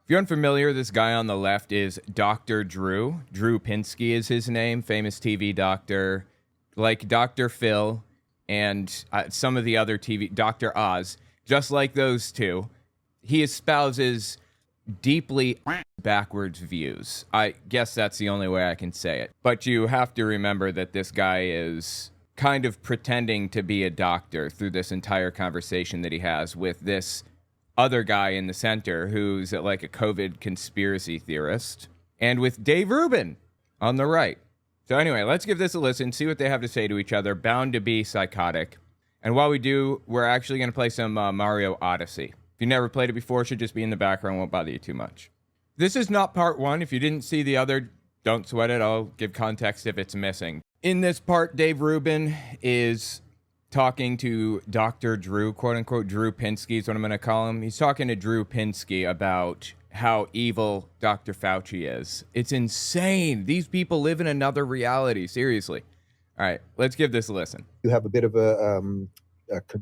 If you're unfamiliar, this guy on the left is Dr. Drew. Drew Pinsky is his name, famous TV doctor, like Dr. Phil and some of the other TV, Dr. Oz, just like those two. He espouses deeply backwards views. I guess that's the only way I can say it. But you have to remember that this guy is kind of pretending to be a doctor through this entire conversation that he has with this other guy in the center who's like a COVID conspiracy theorist, and with Dave Rubin on the right. So anyway, let's give this a listen, see what they have to say to each other. Bound to be psychotic. And while we do, we're actually going to play some Mario Odyssey. If you never played it before, it should just be in the background, won't bother you too much. This is not part one. If you didn't see the other, don't sweat it. I'll give context if it's missing. In this part, Dave Rubin is talking to Dr. Drew, quote unquote, Drew Pinsky is what I'm going to call him. He's talking to Drew Pinsky about how evil Dr. Fauci is. It's insane. These people live in another reality. Seriously. All right, let's give this a listen. You have a bit of a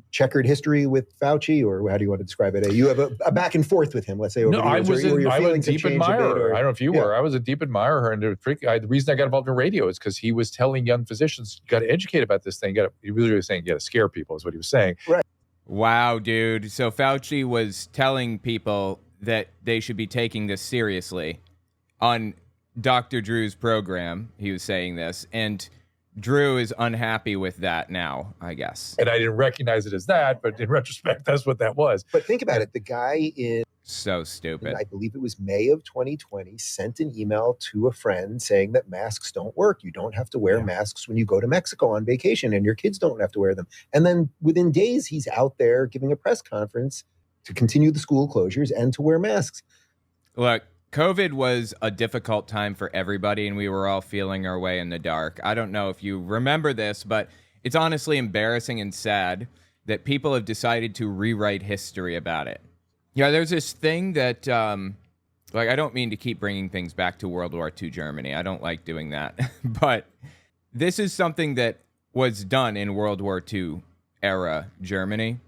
checkered history with Fauci, or how do you want to describe it? You have a back and forth with him, let's say. Over no, the years, I was a deep admirer. I don't know if you were. I was a deep admirer. And the reason I got involved in radio is because he was telling young physicians, you got to educate about this thing. He was really saying, you got to scare people is what he was saying. Right. Wow, dude. So Fauci was telling people that they should be taking this seriously. On Dr. Drew's program, he was saying this. And Drew is unhappy with that now, I guess. And I didn't recognize it as that, but in retrospect, that's what that was. But think about it. The guy in... So stupid. I believe it was May of 2020, sent an email to a friend saying that masks don't work. You don't have to wear masks when you go to Mexico on vacation, and your kids don't have to wear them. And then within days, he's out there giving a press conference to continue the school closures and to wear masks. Look, COVID was a difficult time for everybody, and we were all feeling our way in the dark. I don't know if you remember this, but it's honestly embarrassing and sad that people have decided to rewrite history about it. Yeah, there's this thing that, I don't mean to keep bringing things back to World War II Germany. I don't like doing that. But this is something that was done in World War II era Germany.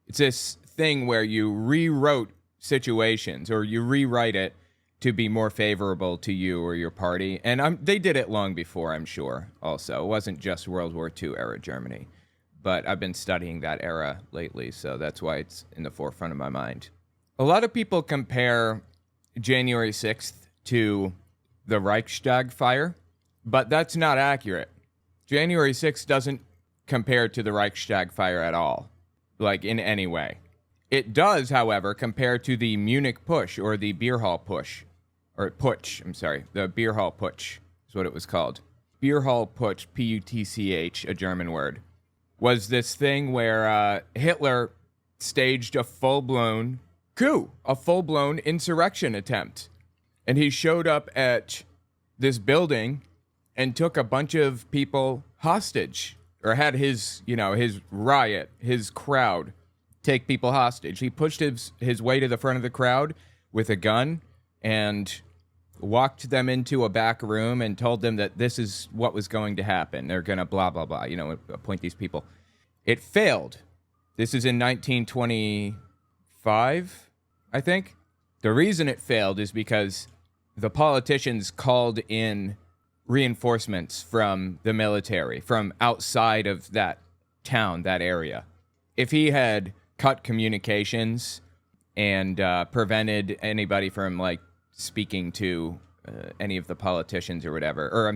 It's this thing where you rewrote situations, or you rewrite it to be more favorable to you or your party. And they did it long before, I'm sure, also. It wasn't just World War II era Germany. But I've been studying that era lately, so that's why it's in the forefront of my mind. A lot of people compare January 6th to the Reichstag fire, but that's not accurate. January 6th doesn't compare to the Reichstag fire at all, like in any way. It does, however, compare to the Munich Putsch, or the beer hall putsch, the beer hall putsch is what it was called. Beer hall putsch, P-U-T-C-H, a German word, was this thing where Hitler staged a full-blown coup, a full-blown insurrection attempt. And he showed up at this building and took a bunch of people hostage, or had his riot, his crowd, take people hostage. He pushed his way to the front of the crowd with a gun and walked them into a back room and told them that this is what was going to happen. They're going to blah, blah, blah, appoint these people. It failed. This is in 1925, I think. The reason it failed is because the politicians called in reinforcements from the military, from outside of that town, that area. If he had cut communications and prevented anybody from speaking to any of the politicians or whatever,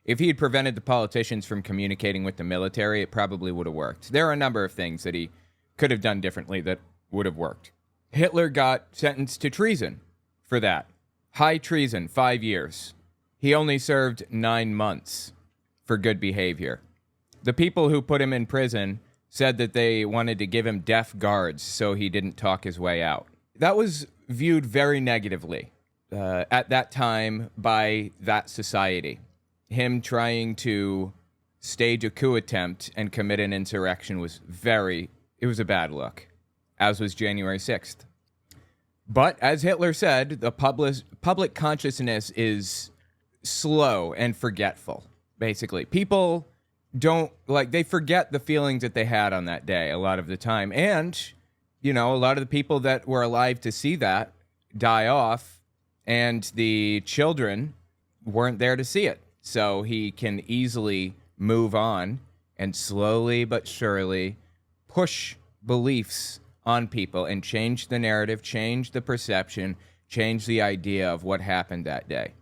if he had prevented the politicians from communicating with the military, it probably would have worked. There are a number of things that he could have done differently that would have worked. Hitler got sentenced to treason for that. High treason, 5 years. He only served 9 months for good behavior. The people who put him in prison said that they wanted to give him deaf guards so he didn't talk his way out. That was viewed very negatively at that time by that society. Him trying to stage a coup attempt and commit an insurrection was it was a bad look, as was January 6th. But as Hitler said, the public consciousness is slow and forgetful, basically. People they forget the feelings that they had on that day a lot of the time. And, a lot of the people that were alive to see that die off, and the children weren't there to see it. So he can easily move on and slowly but surely push beliefs on people and change the narrative, change the perception, change the idea of what happened that day,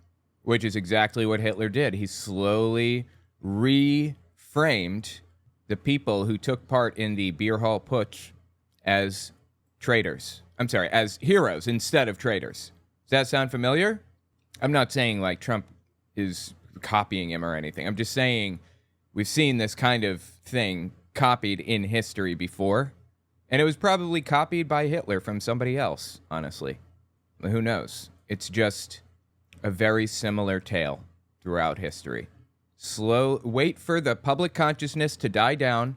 which is exactly what Hitler did. He slowly reframed the people who took part in the beer hall putsch as traitors. I'm sorry, as heroes instead of traitors. Does that sound familiar? I'm not saying like Trump is copying him or anything. I'm just saying we've seen this kind of thing copied in history before, and it was probably copied by Hitler from somebody else, honestly. Who knows? It's just a very similar tale throughout history. Wait for the public consciousness to die down.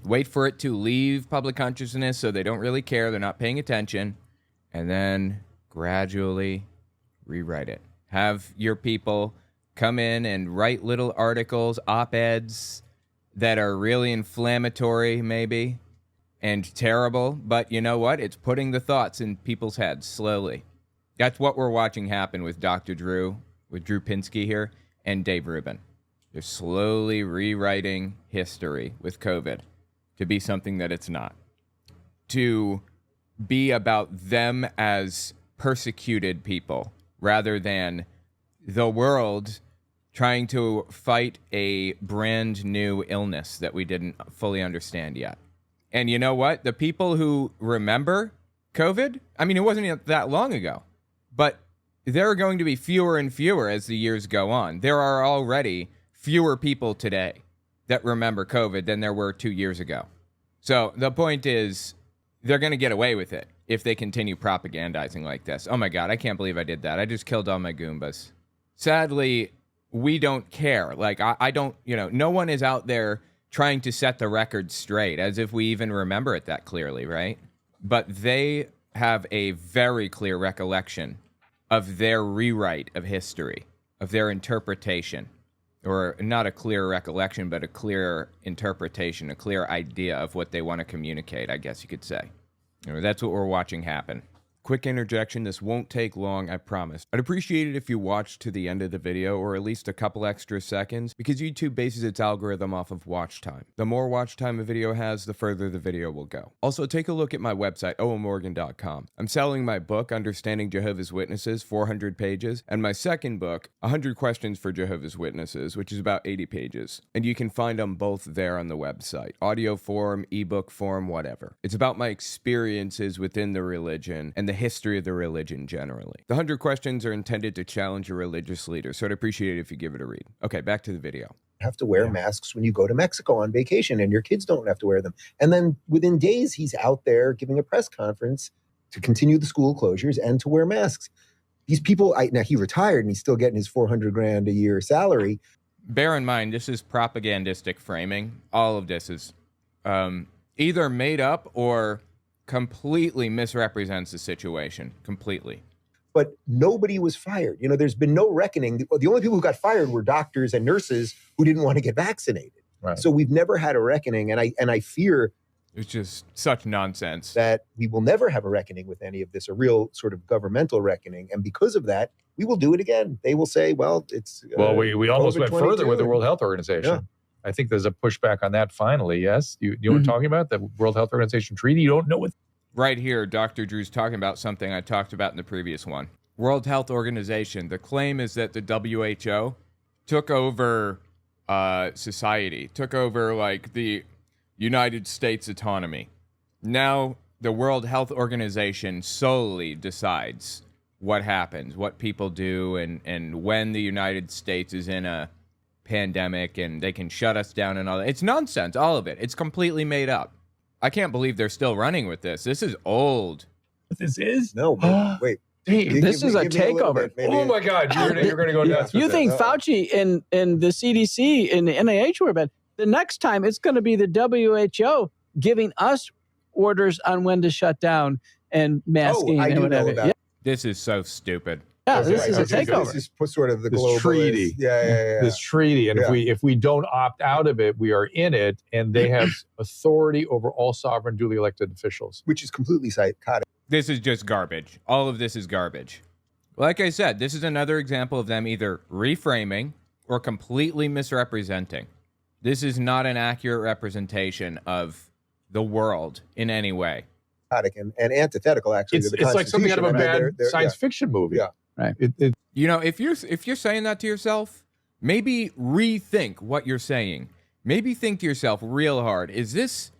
Wait for it to leave public consciousness so they don't really care, they're not paying attention, and then gradually rewrite it. Have your people come in and write little articles, op-eds that are really inflammatory, maybe, and terrible, but you know what? It's putting the thoughts in people's heads slowly. That's what we're watching happen with Dr. Drew, with Drew Pinsky here, and Dave Rubin. They're slowly rewriting history with COVID to be something that it's not. To be about them as persecuted people rather than the world trying to fight a brand new illness that we didn't fully understand yet. And you know what? The people who remember COVID, I mean, it wasn't that long ago, but there are going to be fewer and fewer as the years go on. There are already fewer people today that remember COVID than there were 2 years ago. So the point is, they're going to get away with it if they continue propagandizing like this. Oh my God, I can't believe I did that. I just killed all my Goombas. Sadly, we don't care. Like, I don't, no one is out there trying to set the record straight, as if we even remember it that clearly, right? But they have a very clear recollection of their rewrite of history, of their interpretation, or not a clear recollection, but a clear interpretation, a clear idea of what they want to communicate, I guess you could say. That's what we're watching happen. Quick interjection, this won't take long, I promise. I'd appreciate it if you watched to the end of the video, or at least a couple extra seconds, because YouTube bases its algorithm off of watch time. The more watch time a video has, the further the video will go. Also, take a look at my website, owenmorgan.com. I'm selling my book, Understanding Jehovah's Witnesses, 400 pages, and my second book, 100 Questions for Jehovah's Witnesses, which is about 80 pages. And you can find them both there on the website. Audio form, ebook form, whatever. It's about my experiences within the religion and the history of the religion generally. The 100 questions are intended to challenge your religious leader, so I'd appreciate it if you give it a read. Okay, back to the video. Have to wear masks when you go to Mexico on vacation, and your kids don't have to wear them. And then within days, he's out there giving a press conference to continue the school closures and to wear masks. These people, now he retired and he's still getting his $400,000 a year salary. Bear in mind, this is propagandistic framing. All of this is either made up or completely misrepresents the situation. Completely. But nobody was fired. There's been no reckoning. The only people who got fired were doctors and nurses who didn't want to get vaccinated. Right. So we've never had a reckoning. And I fear it's just such nonsense that we will never have a reckoning with any of this, a real sort of governmental reckoning. And because of that, we will do it again. They will say, well, it's we almost went further with the World Health Organization. Yeah. I think there's a pushback on that finally, yes? You know what I'm talking about? The World Health Organization treaty? You don't know what... Right here, Dr. Drew's talking about something I talked about in the previous one. World Health Organization. The claim is that the WHO took over society, took over like the United States autonomy. Now the World Health Organization solely decides what happens, what people do, and when the United States is in a pandemic and they can shut us down and all that. It's nonsense, all of it. It's completely made up. I can't believe they're still running with this. This is old. This is? No, wait. Dave, this is a takeover. Oh my God, you're going to go nuts with You think Fauci and the CDC and the NIH were bad. The next time it's going to be the WHO giving us orders on when to shut down and masking and whatever. Yeah. This is so stupid. Yeah, this is a takeover. This is sort of the this treaty. Yeah. This treaty. And if we don't opt out of it, we are in it, and they have authority over all sovereign duly elected officials. Which is completely psychotic. this is just garbage. All of this is garbage. Like I said, this is another example of them either reframing or completely misrepresenting. This is not an accurate representation of the world in any way. And antithetical, actually. It's like something out of a bad science fiction movie. Yeah. Right. You know, if you're saying that to yourself, maybe rethink what you're saying. Maybe think to yourself real hard. Is this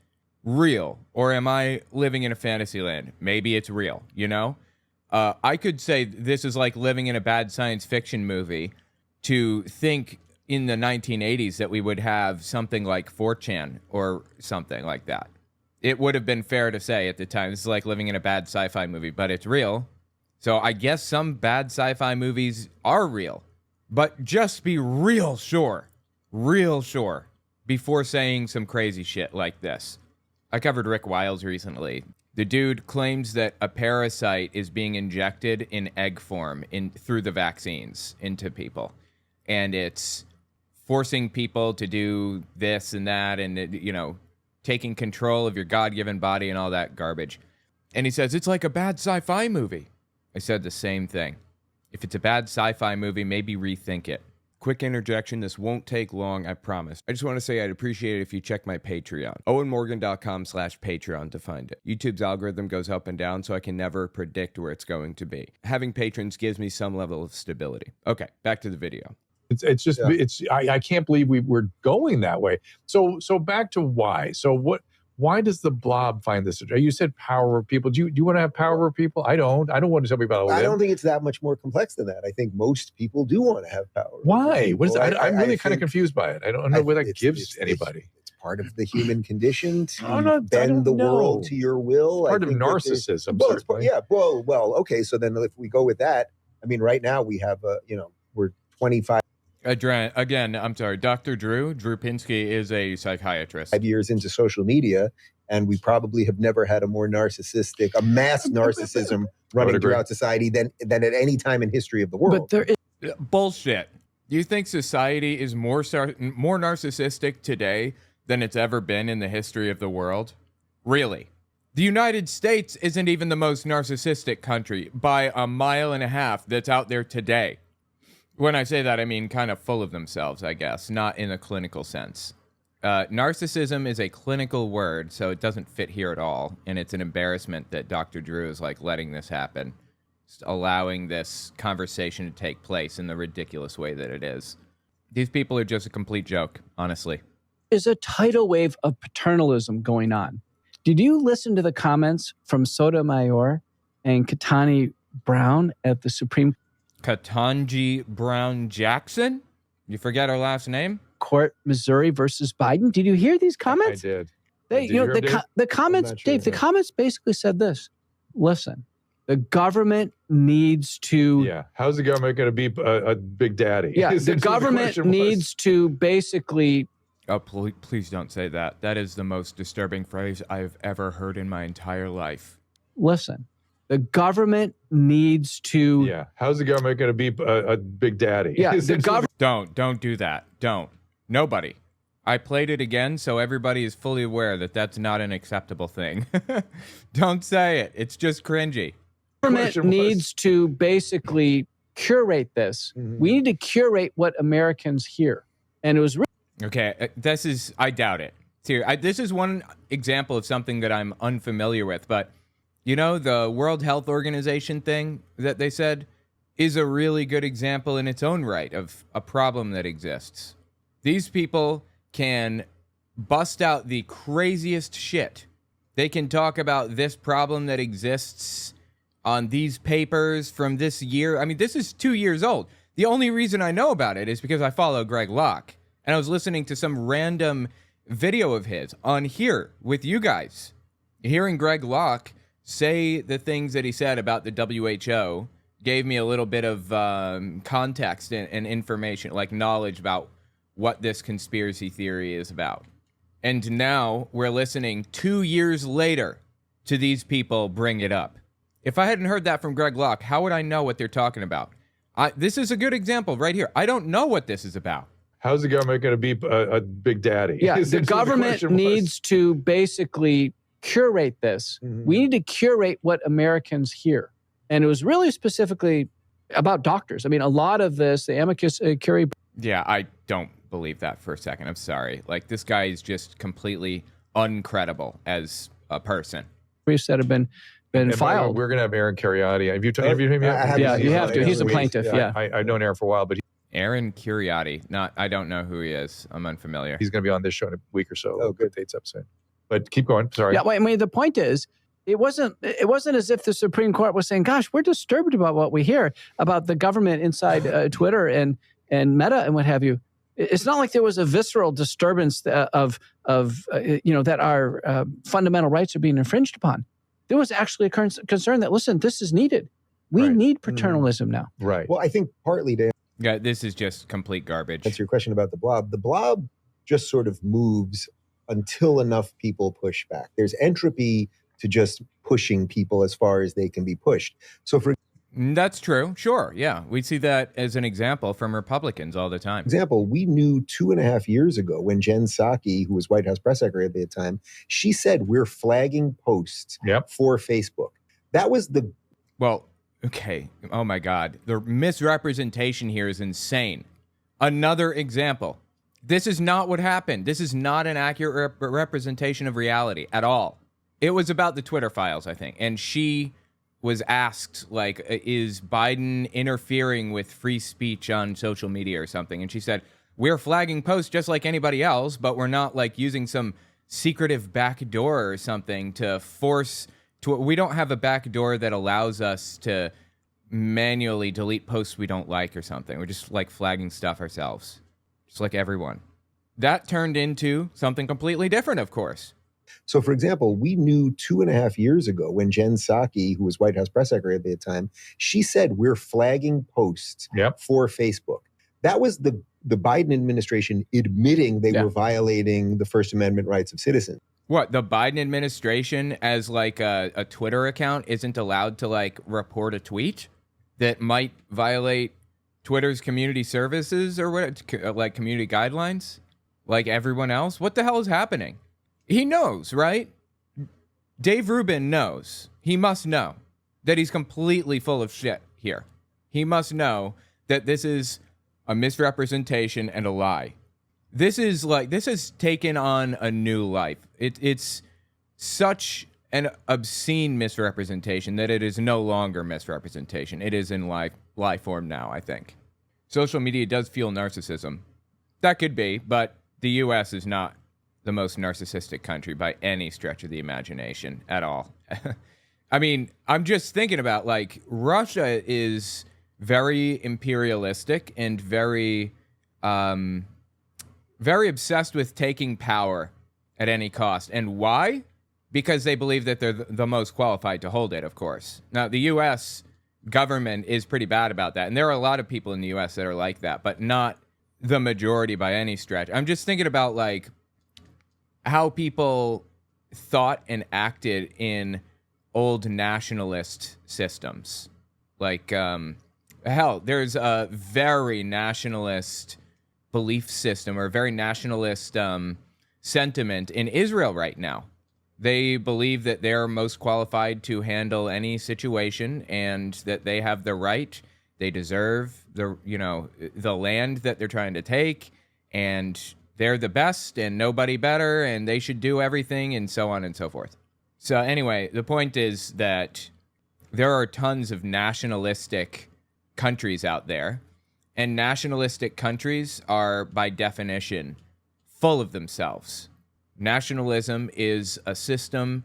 real, or am I living in a fantasy land? Maybe it's real, you know? I could say this is like living in a bad science fiction movie to think in the 1980s that we would have something like 4chan or something like that. It would have been fair to say at the time, this is like living in a bad sci-fi movie, but it's real. So I guess some bad sci-fi movies are real, but just be real sure before saying some crazy shit like this. I covered Rick Wiles recently. The dude claims that a parasite is being injected in egg form through the vaccines into people. And it's forcing people to do this and that and, you know, taking control of your God-given body and all that garbage. And he says, it's like a bad sci-fi movie. I said the same thing. If it's a bad sci-fi movie, maybe rethink it. Quick interjection, this won't take long, I promise. I just want to say I'd appreciate it if you check my Patreon. OwenMorgan.com/Patreon to find it. YouTube's algorithm goes up and down, so I can never predict where it's going to be. Having patrons gives me some level of stability. Okay, back to the video. It's just, I can't believe we're going that way. So back to why. So why does the blob find this? You said power over people. Do you want to have power over people? I don't want to tell me about it. I don't think it's that much more complex than that. I think most people do want to have power. Why? What is that? I'm really kind of confused by it. I don't know what that gives anybody. It's part of the human condition to bend the world to your will. Part of narcissism. Well, okay. So then if we go with that, I mean, right now we have, we're 25. Again, I'm sorry, Dr. Drew Pinsky is a psychiatrist. 5 years into social media, and we probably have never had a more narcissistic, a mass narcissism running throughout society than at any time in history of the world. But there is bullshit. Do you think society is more narcissistic today than it's ever been in the history of the world? Really? The United States isn't even the most narcissistic country by a mile and a half that's out there today. When I say that, I mean kind of full of themselves, I guess, not in a clinical sense. Narcissism is a clinical word, so it doesn't fit here at all. And it's an embarrassment that Dr. Drew is like letting this happen, just allowing this conversation to take place in the ridiculous way that it is. These people are just a complete joke, honestly. There's a tidal wave of paternalism going on. Did you listen to the comments from Sotomayor and Ketanji Brown at the Supreme Ketanji Brown Jackson? You forget her last name? Court, Missouri versus Biden. Did you hear these comments? I did. The comments, Dave, the comments basically said this. Listen, the government needs to... Yeah. How's the government going to be a big daddy? Yeah, the government needs to basically... Oh, please don't say that. That is the most disturbing phrase I've ever heard in my entire life. Listen. The government needs to... Yeah. How's the government going to be a big daddy? Yeah. The government... Don't do that. Don't. Nobody. I played it again so everybody is fully aware that that's not an acceptable thing. Don't say it. It's just cringy. The government needs to basically curate this. Mm-hmm. We need to curate what Americans hear. And it was... Okay. I doubt it. This is one example of something that I'm unfamiliar with, but... You know, the World Health Organization thing that they said is a really good example in its own right of a problem that exists. These people can bust out the craziest shit. They can talk about this problem that exists on these papers from this year. I mean, this is 2 years old. The only reason I know about it is because I follow Greg Locke. And I was listening to some random video of his on here with you guys. Hearing Greg Locke say the things that he said about the WHO gave me a little bit of context and information, like knowledge about what this conspiracy theory is about. And now we're listening 2 years later to these people bring it up. If I hadn't heard that from Greg Locke, how would I know what they're talking about? This is a good example right here. I don't know what this is about. How's the government going to be a big daddy? Yeah, the government needs to basically curate this. We need to curate what Americans hear. And it was really specifically about doctors. I mean, a lot of this, the amicus curiae. Yeah, I don't believe that for a second. I'm sorry. Like, this guy is just completely uncredible as a person. Briefs that have been filed. We're going to have Aaron Cariati. Have you interviewed him yet? Yeah, you have to. He's a plaintiff. Yeah. I've known Aaron for a while, but Aaron Cariati. I don't know who he is. I'm unfamiliar. he's going to be on this show in a week or so. Oh, good. Dates up soon. But keep going. Sorry. Yeah, I mean, the point is, it wasn't as if the Supreme Court was saying, gosh, we're disturbed about what we hear about the government inside Twitter and Meta and what have you. It's not like there was a visceral disturbance of that our fundamental rights are being infringed upon. There was actually a concern that, listen, this is needed. We need paternalism now. Right. Well, I think partly to Yeah, this is just complete garbage. answer your question about the blob just sort of moves until enough people push back. There's entropy to just pushing people as far as they can be pushed. So for That's true. Sure. Yeah. We see that as an example from Republicans all the time. example, we knew 2.5 years ago when Jen Psaki, who was White House press secretary at the time, she said, we're flagging posts for Facebook. That was Well, okay. Oh my God. The misrepresentation here is insane. Another example. This is not what happened. This is not an accurate representation of reality at all. It was about the Twitter files, I think. And she was asked, like, is Biden interfering with free speech on social media or something? And she said, we're flagging posts just like anybody else, but we're not, like, using some secretive back door or something to force to. We don't have a back door that allows us to manually delete posts we don't like or something. We're just, like, flagging stuff ourselves, just like everyone. That turned into something completely different, of course. So, for example, we knew 2.5 years ago when Jen Psaki, who was White House press secretary at the time, she said, we're flagging posts for Facebook. That was the Biden administration admitting they were violating the First Amendment rights of citizens. What, the Biden administration, as like a Twitter account, isn't allowed to like report a tweet that might violate Twitter's community services or what, like community guidelines, like everyone else? What the hell is happening? He knows, right? Dave Rubin knows. He must know that he's completely full of shit here. He must know that this is a misrepresentation and a lie. This has taken on a new life. It's such an obscene misrepresentation that it is no longer misrepresentation. It is in life form now, I think. Social media does fuel narcissism. That could be, but the U.S. is not the most narcissistic country by any stretch of the imagination at all. I mean, I'm just thinking about, like, Russia is very imperialistic and very obsessed with taking power at any cost. And why? Because they believe that they're the most qualified to hold it, of course. Now, the U.S. government is pretty bad about that. And there are a lot of people in the U.S. that are like that, but not the majority by any stretch. I'm just thinking about, like, how people thought and acted in old nationalist systems. Like, hell, there's a very nationalist belief system or a very nationalist sentiment in Israel right now. They believe that they're most qualified to handle any situation and that they have the right, they deserve the land that they're trying to take, and they're the best and nobody better, and they should do everything, and so on and so forth. So anyway, the point is that there are tons of nationalistic countries out there, and nationalistic countries are, by definition, full of themselves. Nationalism is a system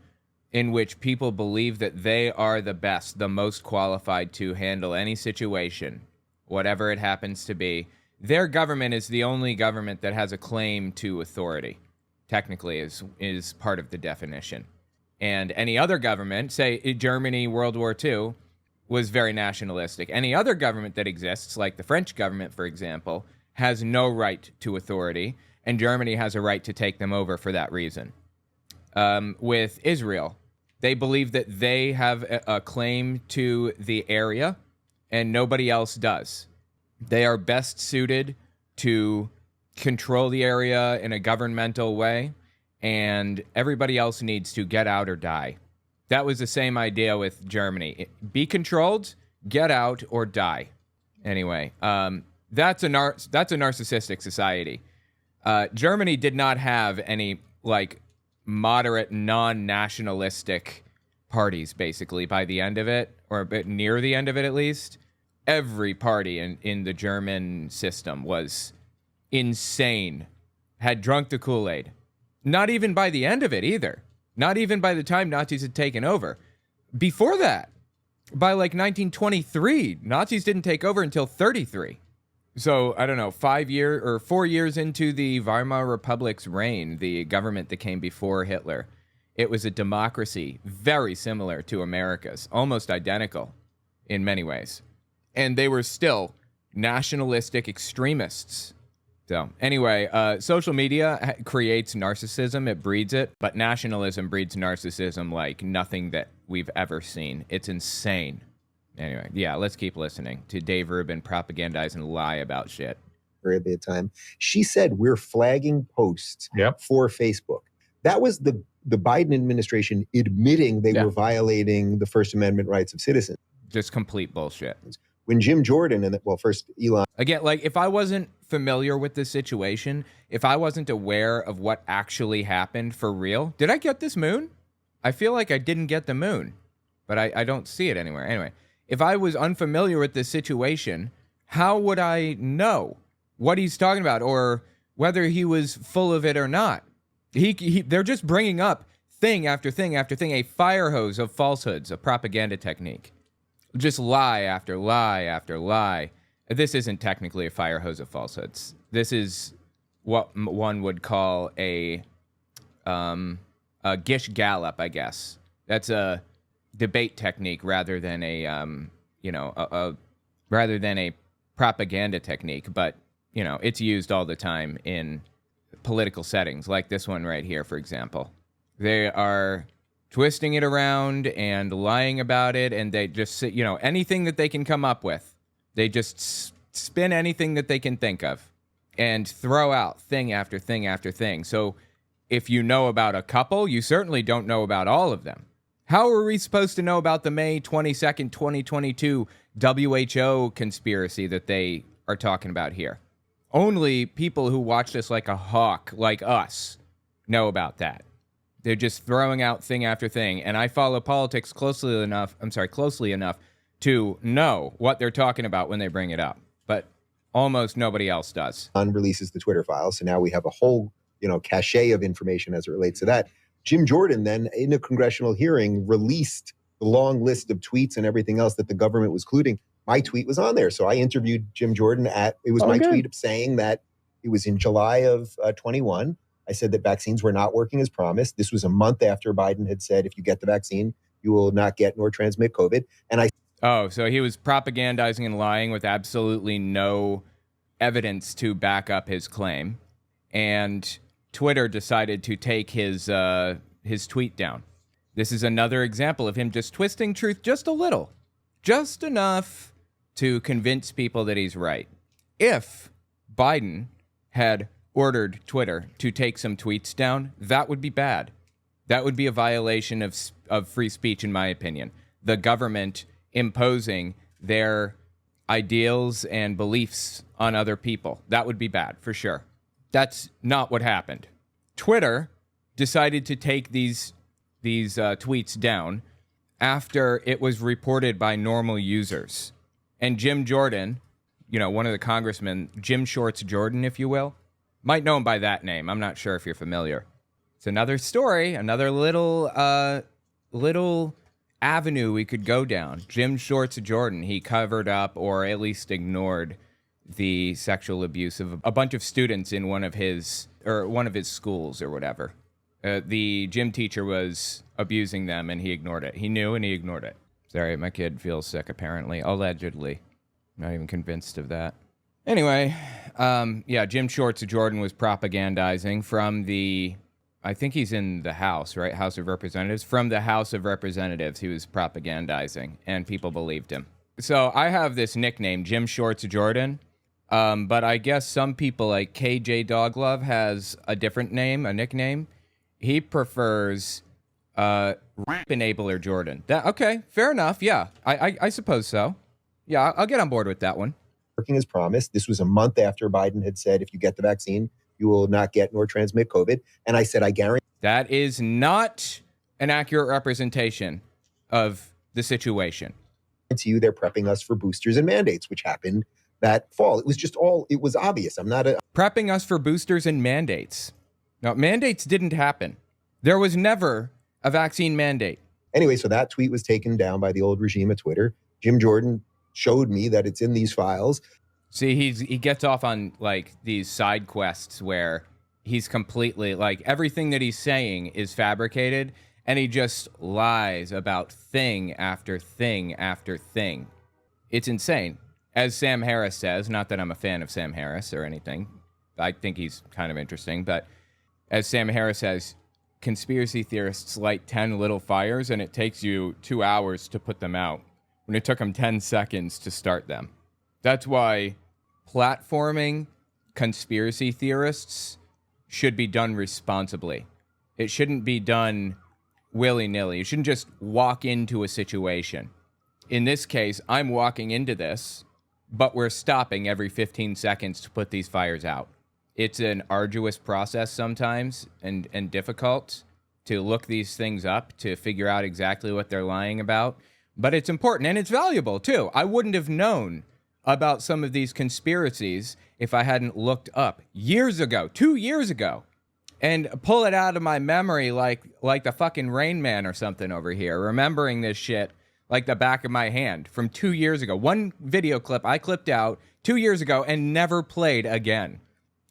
in which people believe that they are the best, the most qualified to handle any situation, whatever it happens to be. Their government is the only government that has a claim to authority, technically, is part of the definition. And any other government, say Germany, World War II, was very nationalistic. Any other government that exists, like the French government, for example, has no right to authority, and Germany has a right to take them over for that reason. With Israel, they believe that they have a claim to the area, and nobody else does. They are best suited to control the area in a governmental way, and everybody else needs to get out or die. That was the same idea with Germany. Be controlled, get out, or die. Anyway, that's a narcissistic society. Germany did not have any moderate, non-nationalistic parties, basically, by the end of it, or a bit near the end of it at least. Every party in the German system was insane, had drunk the Kool-Aid. Not even by the end of it either. Not even by the time Nazis had taken over. Before that, by 1923, Nazis didn't take over until 33. So, I don't know, 4 years into the Weimar Republic's reign, the government that came before Hitler, it was a democracy very similar to America's, almost identical in many ways. And they were still nationalistic extremists. So anyway, social media creates narcissism. It breeds it. But nationalism breeds narcissism like nothing that we've ever seen. It's insane. Anyway, yeah, let's keep listening to Dave Rubin propagandize and lie about shit. At the time, she said we're flagging posts for Facebook. That was the Biden administration admitting they were violating the First Amendment rights of citizens. Just complete bullshit. When Jim Jordan first Elon. Again, if I wasn't familiar with the situation, if I wasn't aware of what actually happened for real, did I get this moon? I feel like I didn't get the moon, but I don't see it anywhere. Anyway, if I was unfamiliar with this situation, how would I know what he's talking about or whether he was full of it or not? They're just bringing up thing after thing after thing, a fire hose of falsehoods, a propaganda technique. Just lie after lie after lie. This isn't technically a fire hose of falsehoods. This is what one would call a Gish Gallop, I guess. That's a debate technique rather than a propaganda technique. But it's used all the time in political settings, like this one right here, for example. They are twisting it around and lying about it, and they just, anything that they can come up with. They just spin anything that they can think of and throw out thing after thing after thing. So if you know about a couple, you certainly don't know about all of them. How are we supposed to know about the May 22nd, 2022 WHO conspiracy that they are talking about here? Only people who watch this like a hawk, like us, know about that. They're just throwing out thing after thing. And I follow politics closely enough to know what they're talking about when they bring it up. But almost nobody else does. Releases the Twitter files. So now we have a whole, cache of information as it relates to that. Jim Jordan then, in a congressional hearing, released the long list of tweets and everything else that the government was colluding. My tweet was on there. So I interviewed Jim Jordan tweet saying that it was in July of 21. I said that vaccines were not working as promised. This was a month after Biden had said, if you get the vaccine, you will not get nor transmit COVID. So he was propagandizing and lying with absolutely no evidence to back up his claim. And Twitter decided to take his tweet down. This is another example of him just twisting truth just a little, just enough to convince people that he's right. If Biden had ordered Twitter to take some tweets down, that would be bad. That would be a violation of free speech, in my opinion. The government imposing their ideals and beliefs on other people. That would be bad, for sure. That's not what happened. Twitter decided to take these tweets down after it was reported by normal users. And Jim Jordan, one of the congressmen, Jim Shorts Jordan, if you will, might know him by that name. I'm not sure if you're familiar. It's another story, another little avenue we could go down. Jim Shorts Jordan, he covered up or at least ignored the sexual abuse of a bunch of students in one of his schools or whatever. The gym teacher was abusing them and he ignored it. He knew and he ignored it. Sorry, my kid feels sick apparently, allegedly. Not even convinced of that. Anyway, Jim Shorts Jordan was propagandizing from I think he's in the House, right? House of Representatives. From the House of Representatives, he was propagandizing, and people believed him. So I have this nickname, Jim Shorts Jordan, but I guess some people, like KJ Doglove, has a different name, a nickname. He prefers rape enabler Jordan. Okay, fair enough. Yeah, I suppose so. Yeah, I'll get on board with that one. Working as promised. This was a month after Biden had said, if you get the vaccine, you will not get nor transmit COVID. And I said, I guarantee. That is not an accurate representation of the situation. To you, they're prepping us for boosters and mandates, which happened that fall. It was obvious. Prepping us for boosters and mandates. No, mandates didn't happen. There was never a vaccine mandate. Anyway, so that tweet was taken down by the old regime at Twitter. Jim Jordan showed me that it's in these files. See, he gets off on like these side quests where he's completely like everything that he's saying is fabricated. And he just lies about thing after thing after thing. It's insane. As Sam Harris says, not that I'm a fan of Sam Harris or anything. I think he's kind of interesting. But as Sam Harris says, conspiracy theorists light 10 little fires and it takes you 2 hours to put them out when it took them 10 seconds to start them. That's why platforming conspiracy theorists should be done responsibly. It shouldn't be done willy-nilly. You shouldn't just walk into a situation. In this case, I'm walking into this, but we're stopping every 15 seconds to put these fires out. It's an arduous process sometimes and difficult to look these things up, to figure out exactly what they're lying about. But it's important and it's valuable too. I wouldn't have known about some of these conspiracies if I hadn't looked up years ago, 2 years ago. And pull it out of my memory like the fucking Rain Man or something over here, remembering this shit like the back of my hand from 2 years ago. One video clip I clipped out 2 years ago and never played again.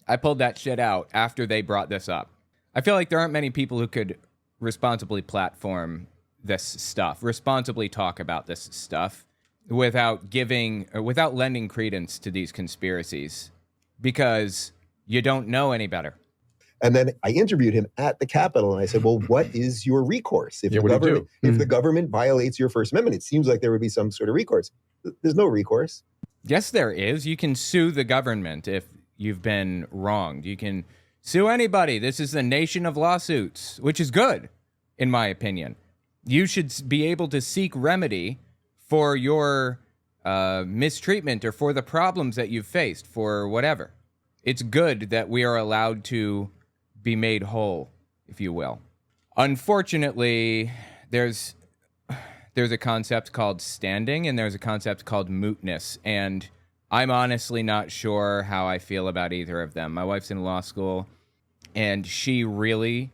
I pulled that shit out after they brought this up. I feel like there aren't many people who could responsibly platform this stuff, responsibly talk about this stuff without lending credence to these conspiracies because you don't know any better. And then I interviewed him at the Capitol, and I said, well, what is your recourse? If the government violates your First Amendment, it seems like there would be some sort of recourse. There's no recourse. Yes, there is. You can sue the government if you've been wronged. You can sue anybody. This is the nation of lawsuits, which is good, in my opinion. You should be able to seek remedy for your mistreatment or for the problems that you've faced, for whatever. It's good that we are allowed to be made whole, if you will. Unfortunately, there's a concept called standing and there's a concept called mootness, and I'm honestly not sure how I feel about either of them. My wife's in law school, and she's a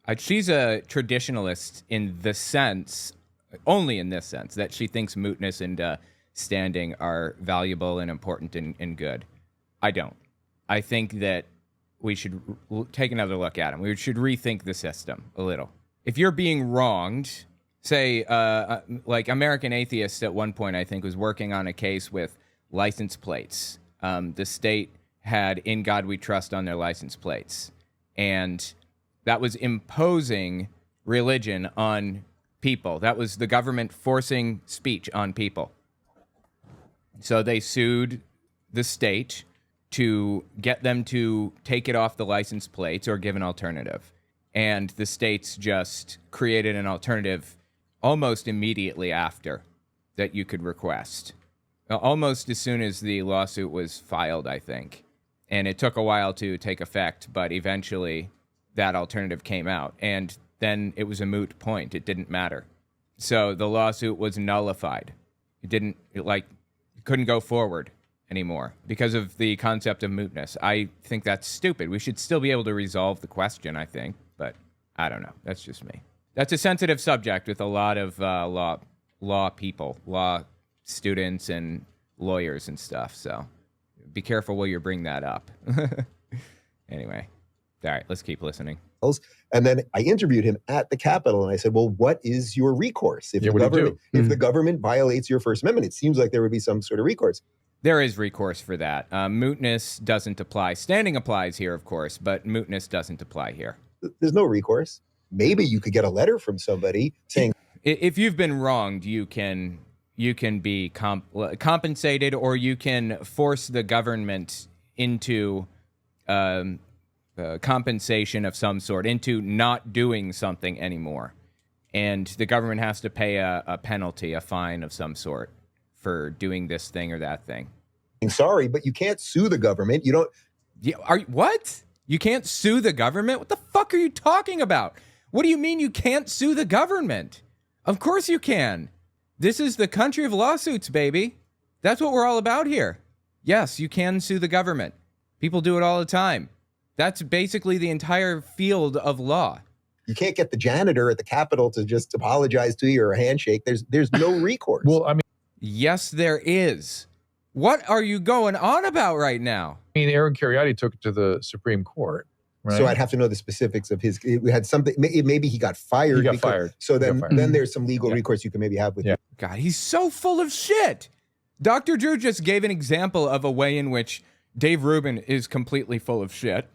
traditionalist in the sense, only in this sense, that she thinks mootness and standing are valuable and important and good. I don't. I think that we should take another look at them. We should rethink the system a little. If you're being wronged, say, like American Atheist at one point, I think, was working on a case with license plates. The state had "In God We Trust" on their license plates. And that was imposing religion on people. That was the government forcing speech on people. So they sued the state to get them to take it off the license plates or give an alternative. And the states just created an alternative almost immediately after that you could request. Almost as soon as the lawsuit was filed, I think. And it took a while to take effect, but eventually that alternative came out. And then it was a moot point. It didn't matter. So the lawsuit was nullified. It couldn't go forward anymore because of the concept of mootness. I think that's stupid. We should still be able to resolve the question, I think, but I don't know. That's just me. That's a sensitive subject with a lot of law people, law students and lawyers and stuff. So be careful while you bring that up. Anyway, all right, let's keep listening. And then I interviewed him at the Capitol, and I said, well, what is your recourse? If the government violates your First Amendment, it seems like there would be some sort of recourse. There is recourse for that. Mootness doesn't apply. Standing applies here, of course, but mootness doesn't apply here. There's no recourse. Maybe you could get a letter from somebody saying, if you've been wronged, you can be compensated, or you can force the government into compensation of some sort, into not doing something anymore. And the government has to pay a penalty, a fine of some sort for doing this thing or that thing. Sorry, but you can't sue the government. You don't. Yeah, what? You can't sue the government? What the fuck are you talking about? What do you mean you can't sue the government? Of course you can. This is the country of lawsuits, baby. That's what we're all about here. Yes, you can sue the government. People do it all the time. That's basically the entire field of law. You can't get the janitor at the Capitol to just apologize to you or a handshake. There's no recourse. Well, I mean, yes, there is. What are you going on about right now? Aaron Kheriaty took it to the Supreme Court. Right? So I'd have to know the specifics of his. We had something. Maybe he got fired. He got fired. So then there's some legal recourse you can maybe have with. Yeah. God, he's so full of shit. Dr. Drew just gave an example of a way in which Dave Rubin is completely full of shit.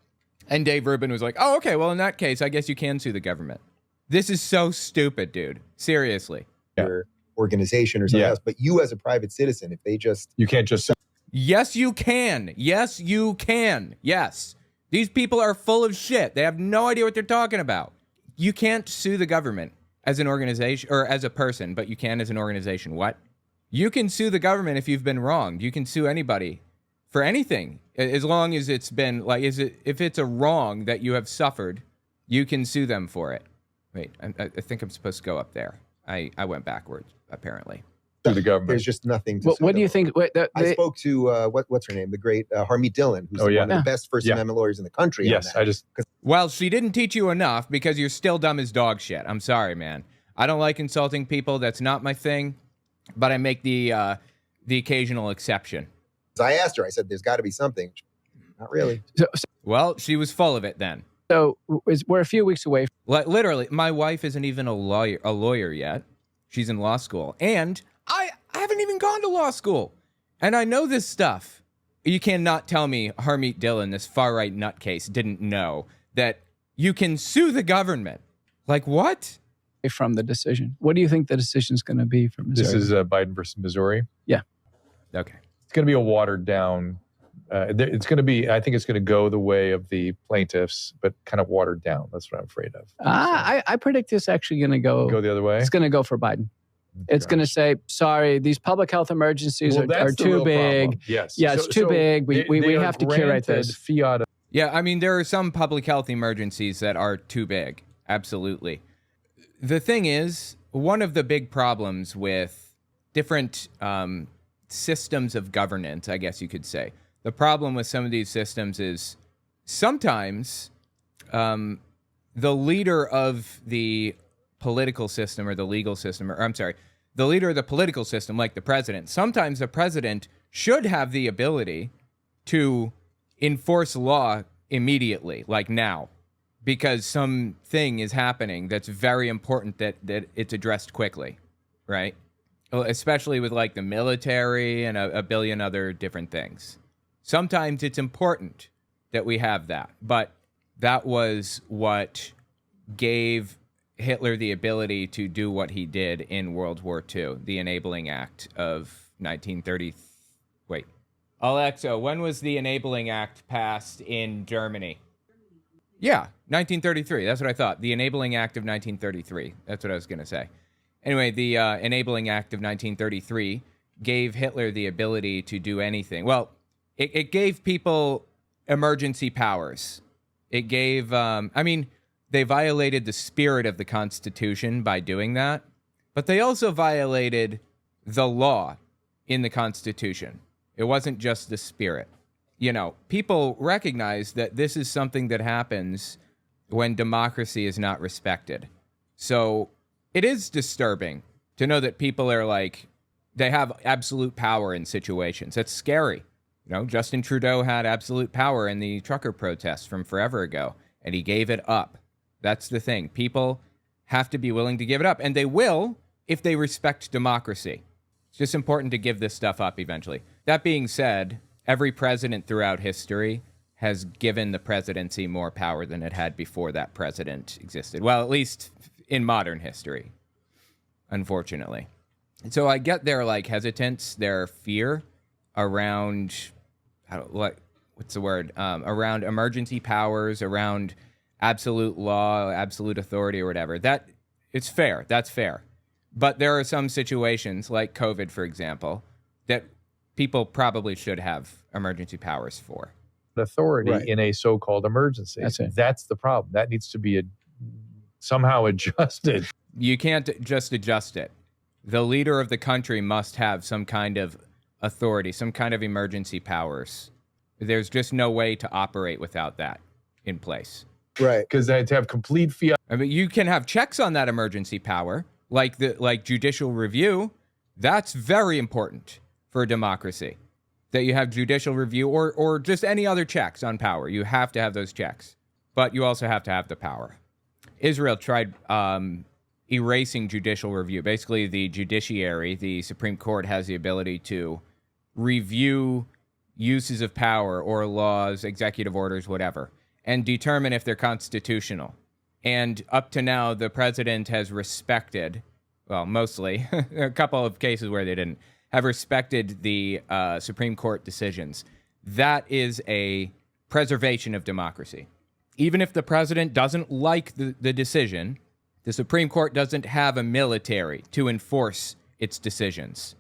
And Dave Rubin was like, oh, okay, well, in that case, I guess you can sue the government. This is so stupid, dude. Seriously. Your organization or something else. But you as a private citizen, if they just... You can't just... Yes, you can. Yes, you can. Yes. These people are full of shit. They have no idea what they're talking about. You can't sue the government as an organization or as a person, but you can as an organization. What? You can sue the government if you've been wronged. You can sue anybody for anything, as long as it's been like, if it's a wrong that you have suffered, you can sue them for it. Wait, I think I'm supposed to go up there. I went backwards, apparently. To the government. There's just nothing to what do you think? I spoke to, what's her name? The great Harmeet Dillon, who's one of the best First Amendment lawyers in the country. Yes, Well, she didn't teach you enough because you're still dumb as dog shit. I'm sorry, man. I don't like insulting people. That's not my thing. But I make the occasional exception. I asked her, I said, there's got to be something. Not really. Well, she was full of it then. So we're a few weeks away. Literally, my wife isn't even a lawyer yet. She's in law school. And I haven't even gone to law school. And I know this stuff. You cannot tell me Harmeet Dillon, this far-right nutcase, didn't know that you can sue the government. Like, what? From the decision. What do you think the decision's going to be from Missouri? This is Biden versus Missouri. Yeah. Okay. It's going to be a watered down. It's going to be. I think it's going to go the way of the plaintiffs, but kind of watered down. That's what I'm afraid of. I predict it's actually going to go the other way. It's going to go for Biden. It's going to say, sorry, these public health emergencies are too big. Problem. Yes. Yeah, it's too big. We have to curate this. Fiat. Yeah, I mean, there are some public health emergencies that are too big. Absolutely. The thing is, one of the big problems with different systems of governance, I guess you could say, the problem with some of these systems is sometimes the leader of the political system or the legal system, the leader of the political system, like the president, sometimes the president should have the ability to enforce law immediately, like now, because something is happening that's very important that it's addressed quickly, right? Especially with like the military and a billion other different things. Sometimes it's important that we have that, but that was what gave Hitler the ability to do what he did in World War II, the Enabling Act of 1930. Wait, Alexa, when was the Enabling Act passed in Germany? Yeah, 1933. That's what I thought. The Enabling Act of 1933. That's what I was going to say. Anyway, the Enabling Act of 1933 gave Hitler the ability to do anything. Well, it gave people emergency powers. It gave, they violated the spirit of the Constitution by doing that, but they also violated the law in the Constitution. It wasn't just the spirit. You know, people recognize that this is something that happens when democracy is not respected. So it is disturbing to know that people are like, they have absolute power in situations. That's scary. You know, Justin Trudeau had absolute power in the trucker protests from forever ago, and he gave it up. That's the thing. People have to be willing to give it up, and they will if they respect democracy. It's just important to give this stuff up eventually. That being said, every president throughout history has given the presidency more power than it had before that president existed. Well, at least in modern history, unfortunately. So I get their like hesitance, their fear around what what's the word, around emergency powers, around absolute law, absolute authority or whatever. That it's fair. That's fair. But there are some situations like COVID, for example, that people probably should have emergency powers for. Authority Right. in a so-called emergency. That's the problem. That needs to be somehow adjusted. You can't just adjust it. The leader of the country must have some kind of authority, some kind of emergency powers. There's just no way to operate without that in place. Right. Because they had to have complete fiat. I mean, you can have checks on that emergency power, like judicial review. That's very important for a democracy. That you have judicial review or just any other checks on power. You have to have those checks. But you also have to have the power. Israel tried erasing judicial review. Basically, the judiciary, the Supreme Court, has the ability to review uses of power or laws, executive orders, whatever, and determine if they're constitutional. And up to now, the president has respected, well, mostly, a couple of cases where they didn't, have respected the Supreme Court decisions. That is a preservation of democracy. Even if the president doesn't like the decision, the Supreme Court doesn't have a military to enforce its decisions.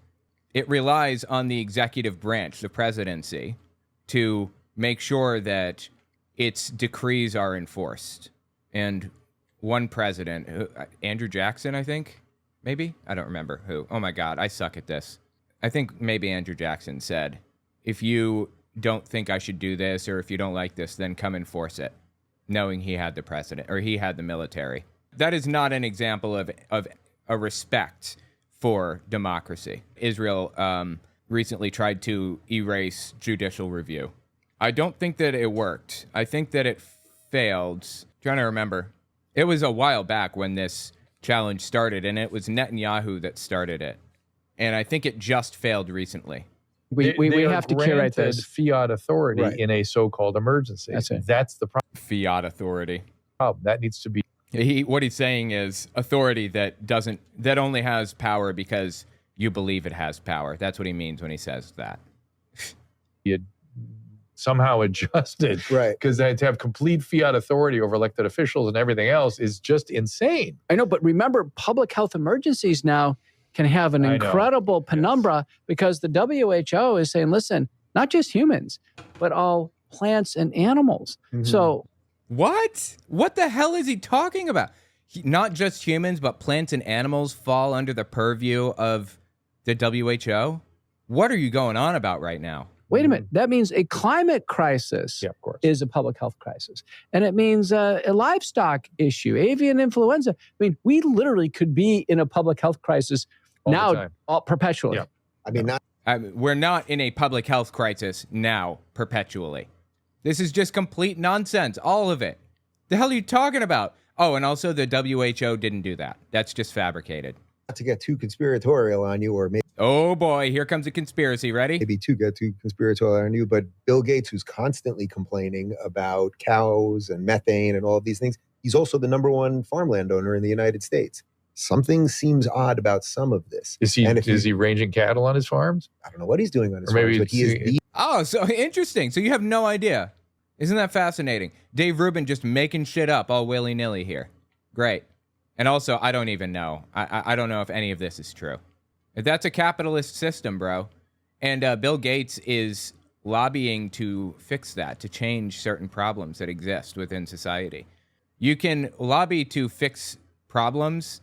It relies on the executive branch, the presidency, to make sure that its decrees are enforced. And one president, Andrew Jackson, I think, maybe? I don't remember who. Oh my God, I suck at this. I think maybe Andrew Jackson said, if you don't think I should do this, or if you don't like this, then come enforce it, knowing he had the president, or he had the military. That is not an example of a respect for democracy. Israel recently tried to erase judicial review. I don't think that it worked. I think that it failed. I'm trying to remember. It was a while back when this challenge started, and it was Netanyahu that started it. And I think it just failed recently. We have to curate this. Fiat authority in a so-called emergency. That's the problem. Fiat authority. That needs to be. What he's saying is authority that only has power because you believe it has power. That's what he means when he says that. Somehow adjusted. Right. Because they had to have complete fiat authority over elected officials and everything else is just insane. I know, but remember, public health emergencies now can have an incredible penumbra because the WHO is saying, listen, not just humans, but all plants and animals. Mm-hmm. So what the hell is he talking about? Not just humans, but plants and animals fall under the purview of the WHO? What are you going on about right now? Wait a minute. That means a climate crisis is a public health crisis. And it means a livestock issue, avian influenza. I mean, we literally could be in a public health crisis perpetually. Yeah. I mean, we're not in a public health crisis now perpetually. This is just complete nonsense, all of it. The hell are you talking about? Oh, and also the WHO didn't do that. That's just fabricated. Not to get too conspiratorial on you, or maybe. Oh boy, here comes a conspiracy. Ready? Maybe to get too conspiratorial on you, but Bill Gates, who's constantly complaining about cows and methane and all of these things, he's also the #1 farmland owner in the United States. Something seems odd about some of this. Is he ranging cattle on his farms? I don't know what he's doing on his farms, but he is Oh, so interesting. So you have no idea. Isn't that fascinating? Dave Rubin just making shit up all willy-nilly here. Great. And also, I don't even know. I don't know if any of this is true. That's a capitalist system, bro. And Bill Gates is lobbying to fix that, to change certain problems that exist within society. You can lobby to fix problems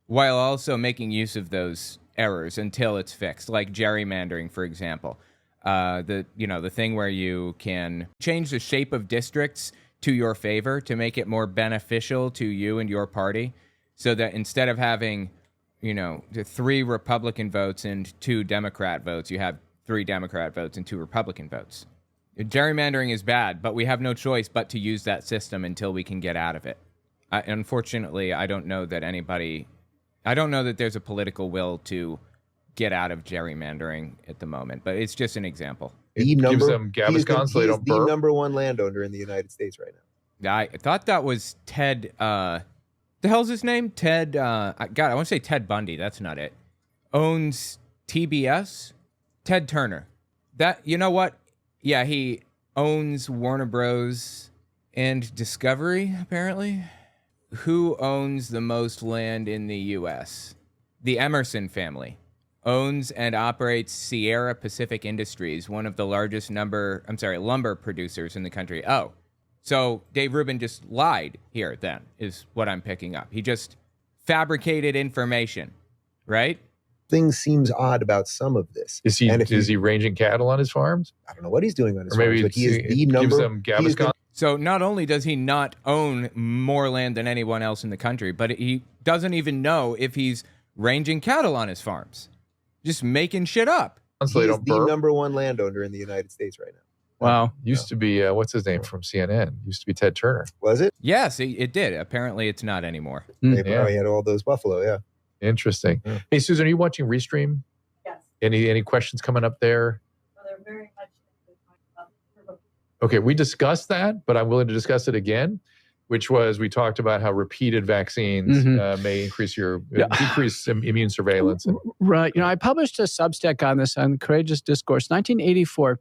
while also making use of those errors until it's fixed, like gerrymandering, for example. The thing where you can change the shape of districts to your favor to make it more beneficial to you and your party, so that instead of having, the 3 Republican votes and 2 Democrat votes, you have 3 Democrat votes and 2 Republican votes. Gerrymandering is bad, but we have no choice but to use that system until we can get out of it. Unfortunately, I don't know that there's a political will to get out of gerrymandering at the moment, but it's just an example. It gives them Gaviscon so they don't burp. He is the #1 landowner in the United States right now. I thought that was Ted, the hell's his name? Ted, I want to say Ted Bundy. That's not it. Owns TBS? Ted Turner. That, you know what? Yeah, he owns Warner Bros. And Discovery, apparently. Who owns the most land in the U.S.? The Emerson family owns and operates Sierra Pacific Industries, one of the largest lumber producers in the country. Oh, so Dave Rubin just lied here, then, is what I'm picking up. He just fabricated information, right? Things seems odd about some of this. Is he ranging cattle on his farms? I don't know what he's doing on his Or maybe farms, but he is the number. Gives them Gaviscon. So not only does he not own more land than anyone else in the country, but he doesn't even know if he's ranging cattle on his farms. Just making shit up. He is the number one landowner in the United States right now. Wow. Used to be, what's his name from CNN? Used to be Ted Turner. Was it? Yes, it did. Apparently it's not anymore. They probably had all those buffalo, yeah. Interesting. Yeah. Hey, Susan, are you watching Restream? Yes. Any questions coming up there? Well, they're very much Okay, we discussed that, but I'm willing to discuss it again, which was we talked about how repeated vaccines may increase decrease immune surveillance. Right. I published a Substack on this on Courageous Discourse. 1984,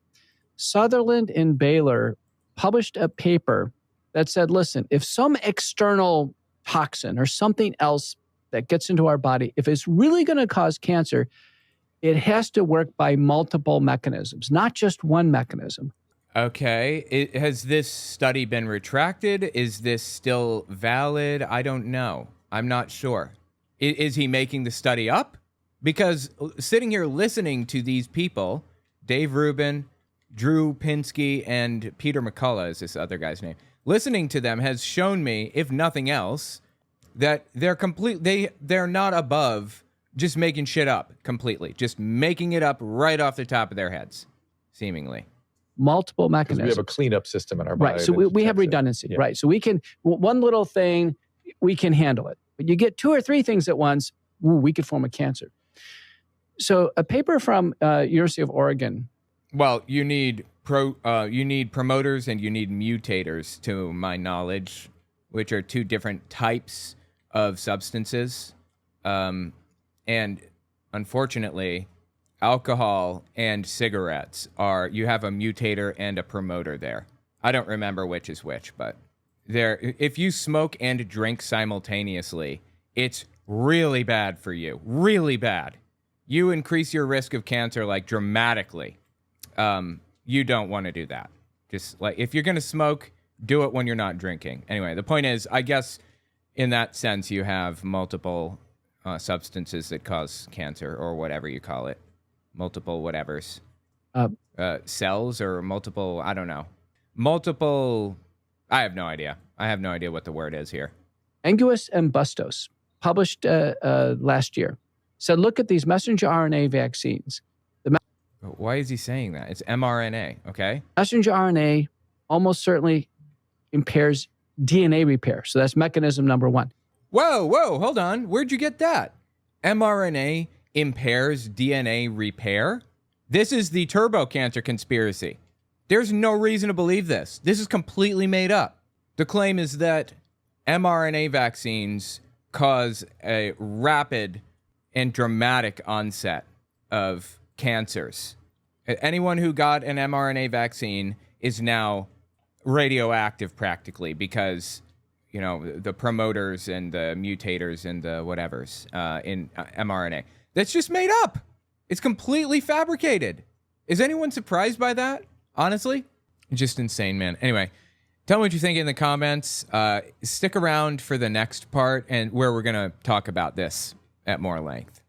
Sutherland and Baylor published a paper that said, listen, if some external toxin or something else that gets into our body, if it's really going to cause cancer, it has to work by multiple mechanisms, not just one mechanism. Okay. Has this study been retracted? Is this still valid? I don't know. I'm not sure. Is he making the study up? Because sitting here listening to these people, Dave Rubin, Drew Pinsky, and Peter McCullough is this other guy's name, listening to them has shown me, if nothing else, that they're not above just making shit up completely, just making it up right off the top of their heads, seemingly. Multiple mechanisms. We have a cleanup system in our body. Right. So we have redundancy. Yeah. Right. So we can, one little thing, we can handle it. But you get two or three things at once, we could form a cancer. So a paper from University of Oregon. Well, you need promoters and you need mutators, to my knowledge, which are two different types of substances. And unfortunately, alcohol and cigarettes you have a mutator and a promoter there. I don't remember which is which, but if you smoke and drink simultaneously, it's really bad for you. Really bad. You increase your risk of cancer like dramatically. You don't want to do that. Just like if you're going to smoke, do it when you're not drinking. Anyway, the point is, I guess in that sense, you have multiple substances that cause cancer or whatever you call it. Multiple whatevers. Cells or multiple, I don't know. I have no idea. I have no idea what the word is here. Anguis and Bustos, published last year, said, look at these messenger RNA vaccines. Why is he saying that? It's mRNA, okay? Messenger RNA almost certainly impairs DNA repair. So that's mechanism number one. Whoa, hold on. Where'd you get that? mRNA impairs DNA repair? This is the turbo cancer conspiracy. There's no reason to believe this. This is completely made up. The claim is that mRNA vaccines cause a rapid and dramatic onset of cancers. Anyone who got an mRNA vaccine is now radioactive practically because, the promoters and the mutators and the whatevers in mRNA. That's just made up. It's completely fabricated. Is anyone surprised by that? Honestly? Just insane, man. Anyway, tell me what you think in the comments. Stick around for the next part and where we're going to talk about this at more length.